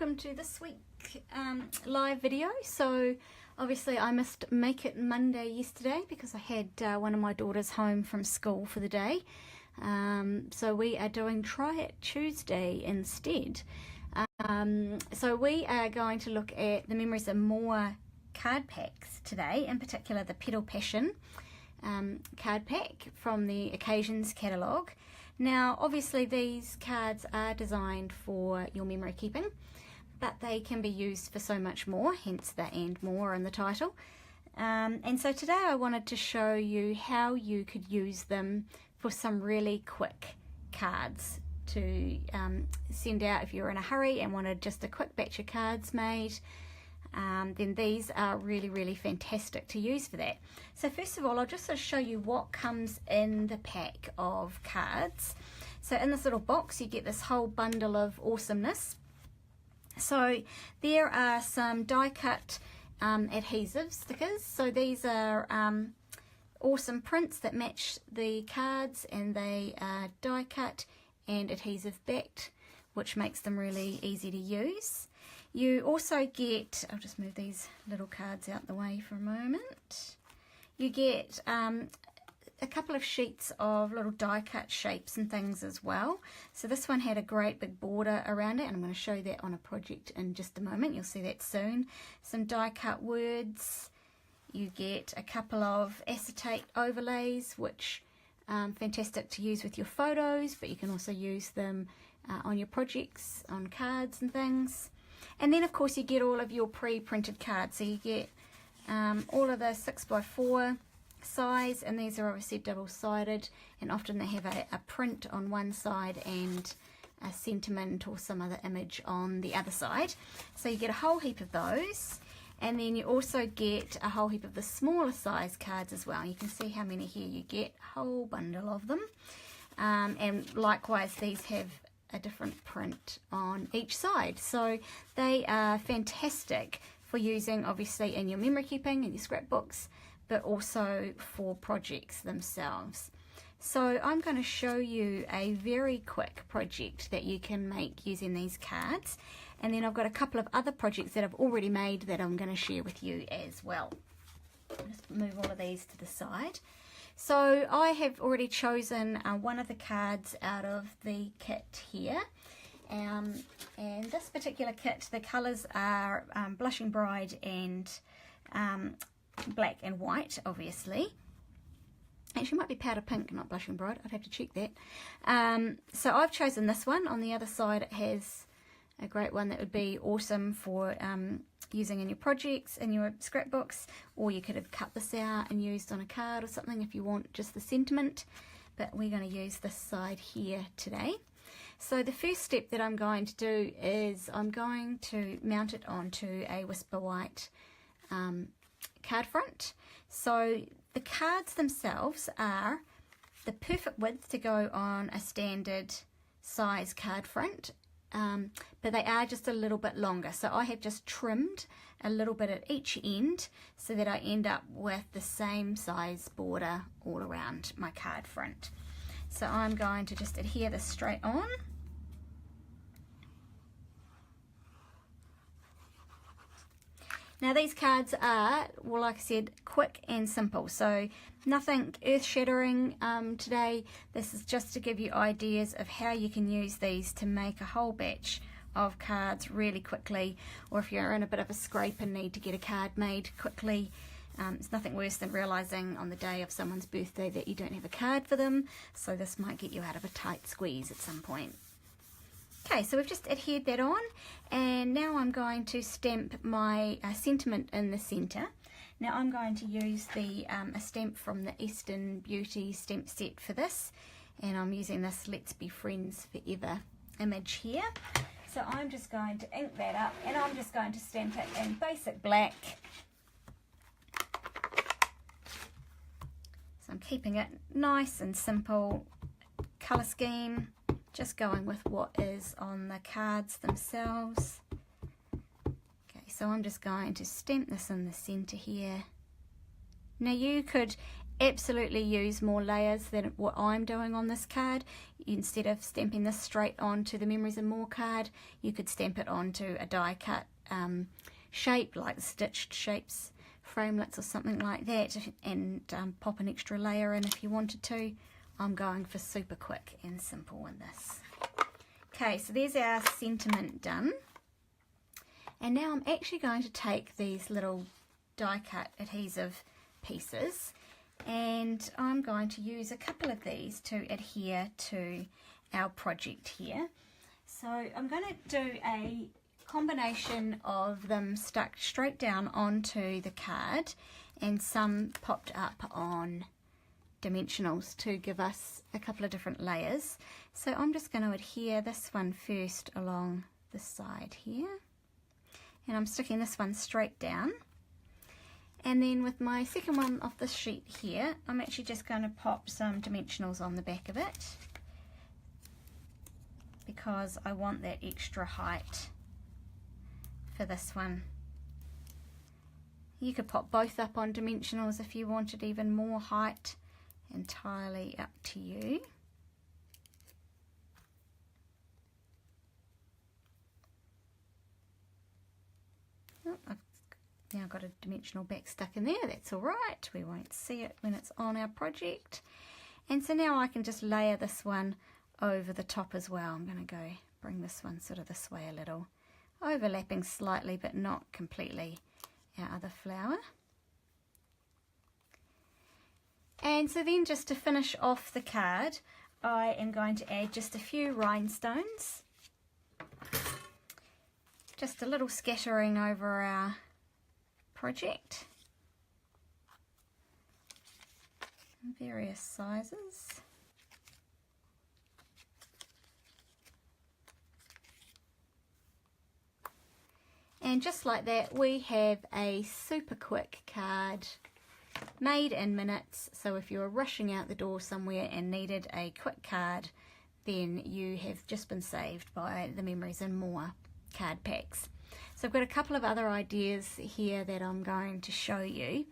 welcome to this week live video. So obviously I must make it Monday yesterday because I had one of my daughters home from school for the day. So we are doing Try It Tuesday instead. So we are going to look at the Memories More card packs today, in particular the Petal Passion card pack from the Occasions catalogue. Now obviously these cards are designed for your memory keeping, but they can be used for so much more, hence the "and more" in the title. And so today I wanted to show you how you could use them for some really quick cards to send out if you're in a hurry and wanted just a quick batch of cards made. Then these are really fantastic to use for that. So first of all, I'll just sort of show you what comes in the pack of cards. So in this little box you get this whole bundle of awesomeness. So there are some die cut adhesive stickers. So these are awesome prints that match the cards, and they are die cut and adhesive backed, which makes them really easy to use. You also get, I'll just move these little cards out the way for a moment. You get a couple of sheets of little die cut shapes and things as well. So this one had a great big border around it, and I'm going to show that on a project in just a moment. You'll see that soon. Some die cut words. You get a couple of acetate overlays, which fantastic to use with your photos, but you can also use them on your projects, on cards and things. And then of course you get all of your pre-printed cards. So you get all of the 6x4 size, and these are obviously double-sided, and often they have a print on one side and a sentiment or some other image on the other side. So you get a whole heap of those, and then you also get a whole heap of the smaller size cards as well. You can see how many here you get, a whole bundle of them. And likewise these have a different print on each side. So they are fantastic for using obviously in your memory keeping, in your scrapbooks, but also for projects themselves. So I'm going to show you a very quick project that you can make using these cards, and then I've got a couple of other projects that I've already made that I'm going to share with you as well. I'll just move all of these to the side. So I have already chosen one of the cards out of the kit here, and this particular kit, the colours are Blushing Bride and black and white, obviously. Actually, it might be Powder Pink, not Blushing Bride. I'd have to check that. So I've chosen this one. On the other side it has a great one that would be awesome for using in your projects, in your scrapbooks, or you could have cut this out and used on a card or something if you want just the sentiment, but we're going to use this side here today. So the first step that I'm going to do is I'm going to mount it onto a Whisper White card front. So the cards themselves are the perfect width to go on a standard size card front, but they are just a little bit longer. So I have just trimmed a little bit at each end so that I end up with the same size border all around my card front. So I'm going to just adhere this straight on. Now these cards are, well, like I said, quick and simple, so nothing earth-shattering today. This is just to give you ideas of how you can use these to make a whole batch of cards really quickly, or if you're in a bit of a scrape and need to get a card made quickly. It's nothing worse than realising on the day of someone's birthday that you don't have a card for them, so this might get you out of a tight squeeze at some point. Okay, so we've just adhered that on, and now I'm going to stamp my sentiment in the centre. Now I'm going to use the a stamp from the Eastern Beauty stamp set for this, and I'm using this Let's Be Friends Forever image here. So I'm just going to ink that up, and I'm just going to stamp it in basic black. So I'm keeping it nice and simple colour scheme, just going with what is on the cards themselves. Okay, so I'm just going to stamp this in the centre here. Now you could absolutely use more layers than what I'm doing on this card. Instead of stamping this straight onto the Memories and More card, you could stamp it onto a die cut shape, like the stitched shapes, framelits or something like that, and pop an extra layer in if you wanted to. I'm going for super quick and simple in this. Okay, so there's our sentiment done. And now I'm actually going to take these little die cut adhesive pieces, and I'm going to use a couple of these to adhere to our project here. So I'm going to do a combination of them stuck straight down onto the card and some popped up on dimensionals to give us a couple of different layers. So I'm just going to adhere this one first along the side here, and I'm sticking this one straight down, and then with my second one off this sheet here, I'm actually just going to pop some dimensionals on the back of it because I want that extra height for this one. You could pop both up on dimensionals if you wanted even more height, entirely up to you. Oh, I've now got a dimensional back stuck in there. That's all right, we won't see it when it's on our project. And so now I can just layer this one over the top as well. I'm going to go bring this one sort of this way a little, overlapping slightly but not completely our other flower. And so then, just to finish off the card, I am going to add just a few rhinestones, just a little scattering over our project, various sizes. And just like that, we have a super quick card made in minutes. So if you were rushing out the door somewhere and needed a quick card, then you have just been saved by the Memories and More card packs. So I've got a couple of other ideas here that I'm going to show you.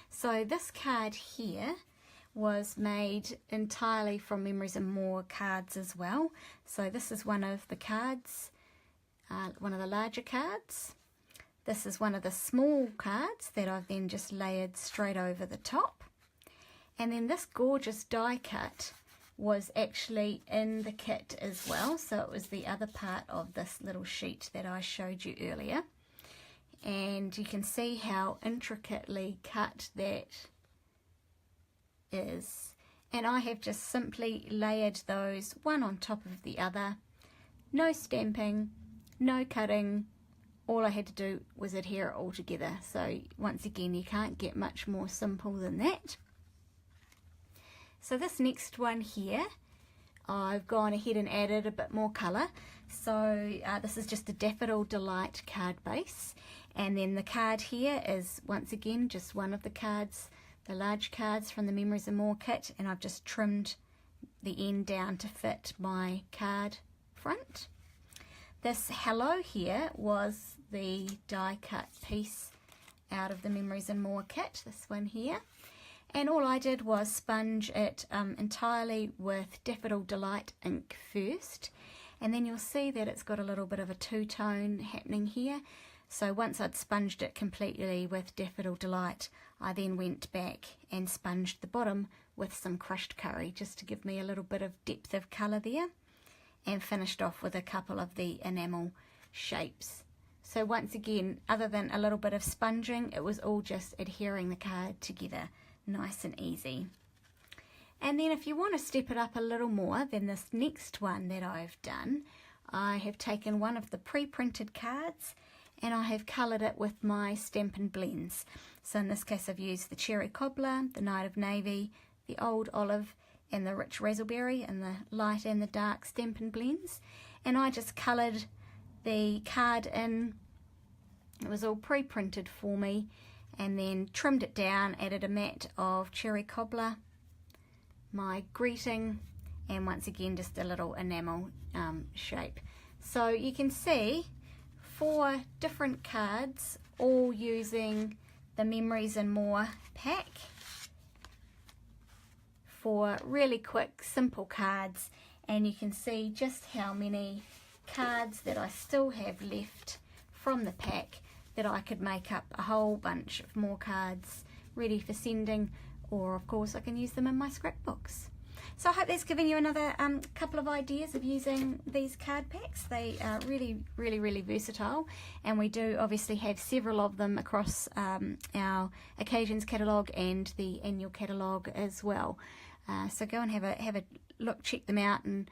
So this card here was made entirely from Memories and More cards as well. So this is one of the cards, one of the larger cards. This is one of the small cards that I've then just layered straight over the top. And then this gorgeous die cut was actually in the kit as well. So it was the other part of this little sheet that I showed you earlier. And you can see how intricately cut that is. And I have just simply layered those one on top of the other. No stamping, no cutting. All I had to do was adhere it all together. So once again, you can't get much more simple than that. So this next one here, I've gone ahead and added a bit more colour. So this is just a Daffodil Delight card base. And then the card here is once again just one of the cards, the large cards from the Memories and More kit. And I've just trimmed the end down to fit my card front. This hello here was the die cut piece out of the Memories and More kit, this one here. And all I did was sponge it entirely with Daffodil Delight ink first. And then you'll see that it's got a little bit of a two-tone happening here. So once I'd sponged it completely with Daffodil Delight, I then went back and sponged the bottom with some crushed curry just to give me a little bit of depth of colour there. And finished off with a couple of the enamel shapes. So once again, other than a little bit of sponging, it was all just adhering the card together, nice and easy. And then if you want to step it up a little more than this next one that I've done, I have taken one of the pre-printed cards and I have coloured it with my Stampin' Blends. So in this case I've used the Cherry Cobbler, the Night of Navy, the Old Olive, and the Rich Raspberry, and the light and the dark Stampin' Blends. And I just coloured the card in. It was all pre-printed for me, and then trimmed it down, added a mat of Cherry Cobbler, my greeting, and once again just a little enamel shape. So you can see 4 different cards, all using the Memories and More pack. for really quick, simple cards, and you can see just how many cards that I still have left from the pack that I could make up a whole bunch of more cards ready for sending, or of course I can use them in my scrapbooks. So I hope that's given you another couple of ideas of using these card packs. They are really versatile, and we do obviously have several of them across our occasions catalogue and the annual catalogue as well. So go and have a look, check them out, and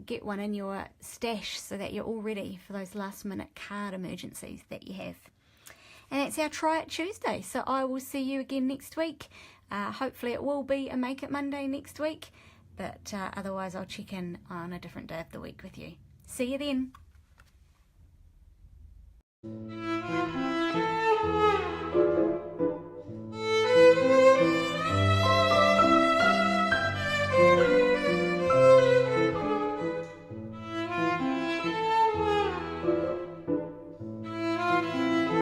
get one in your stash so that you're all ready for those last minute card emergencies that you have. And that's our Try It Tuesday. So I will see you again next week. Hopefully it will be a Make It Monday next week, but otherwise I'll check in on a different day of the week with you. See you then.